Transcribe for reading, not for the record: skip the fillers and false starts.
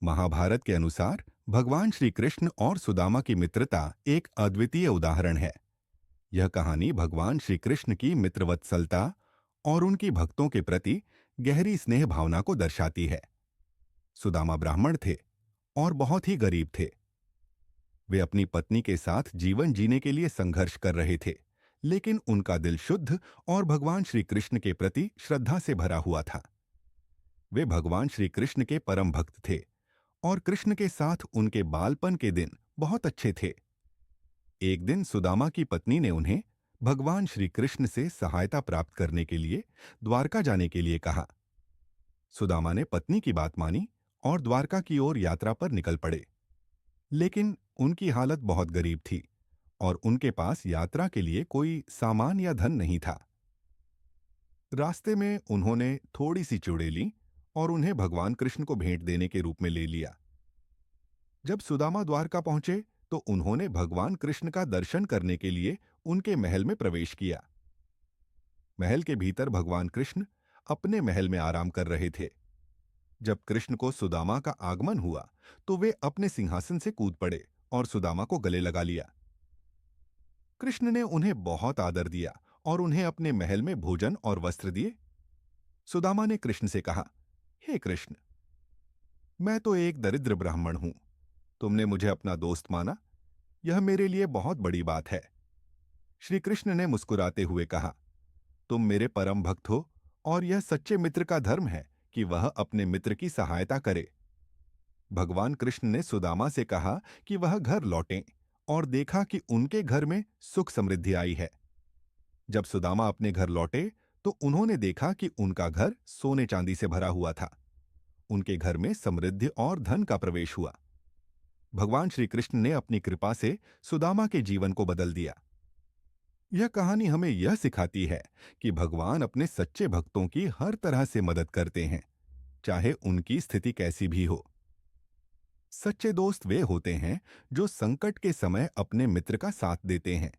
महाभारत के अनुसार भगवान श्री कृष्ण और सुदामा की मित्रता एक अद्वितीय उदाहरण है। यह कहानी भगवान श्री कृष्ण की मित्रवत्सलता और उनकी भक्तों के प्रति गहरी स्नेह भावना को दर्शाती है। सुदामा ब्राह्मण थे और बहुत ही गरीब थे। वे अपनी पत्नी के साथ जीवन जीने के लिए संघर्ष कर रहे थे, लेकिन उनका दिल शुद्ध और भगवान श्री कृष्ण के प्रति श्रद्धा से भरा हुआ था। वे भगवान श्री कृष्ण के परम भक्त थे और कृष्ण के साथ उनके बालपन के दिन बहुत अच्छे थे। एक दिन सुदामा की पत्नी ने उन्हें भगवान श्री कृष्ण से सहायता प्राप्त करने के लिए द्वारका जाने के लिए कहा। सुदामा ने पत्नी की बात मानी और द्वारका की ओर यात्रा पर निकल पड़े। लेकिन उनकी हालत बहुत गरीब थी और उनके पास यात्रा के लिए कोई सामान या धन नहीं था। रास्ते में उन्होंने थोड़ी सी चूड़ें ली और उन्हें भगवान कृष्ण को भेंट देने के रूप में ले लिया। जब सुदामा द्वारका पहुंचे तो उन्होंने भगवान कृष्ण का दर्शन करने के लिए उनके महल में प्रवेश किया। महल के भीतर भगवान कृष्ण अपने महल में आराम कर रहे थे। जब कृष्ण को सुदामा का आगमन हुआ तो वे अपने सिंहासन से कूद पड़े और सुदामा को गले लगा लिया। कृष्ण ने उन्हें बहुत आदर दिया और उन्हें अपने महल में भोजन और वस्त्र दिए। सुदामा ने कृष्ण से कहा, हे कृष्ण, मैं तो एक दरिद्र ब्राह्मण हूं। तुमने मुझे अपना दोस्त माना, यह मेरे लिए बहुत बड़ी बात है। श्री कृष्ण ने मुस्कुराते हुए कहा, तुम मेरे परम भक्त हो और यह सच्चे मित्र का धर्म है कि वह अपने मित्र की सहायता करे। भगवान कृष्ण ने सुदामा से कहा कि वह घर लौटें और देखा कि उनके घर में सुख समृद्धि आई है। जब सुदामा अपने घर लौटे तो उन्होंने देखा कि उनका घर सोने चांदी से भरा हुआ था। उनके घर में समृद्धि और धन का प्रवेश हुआ। भगवान श्री कृष्ण ने अपनी कृपा से सुदामा के जीवन को बदल दिया। यह कहानी हमें यह सिखाती है कि भगवान अपने सच्चे भक्तों की हर तरह से मदद करते हैं, चाहे उनकी स्थिति कैसी भी हो। सच्चे दोस्त वे होते हैं जो संकट के समय अपने मित्र का साथ देते हैं।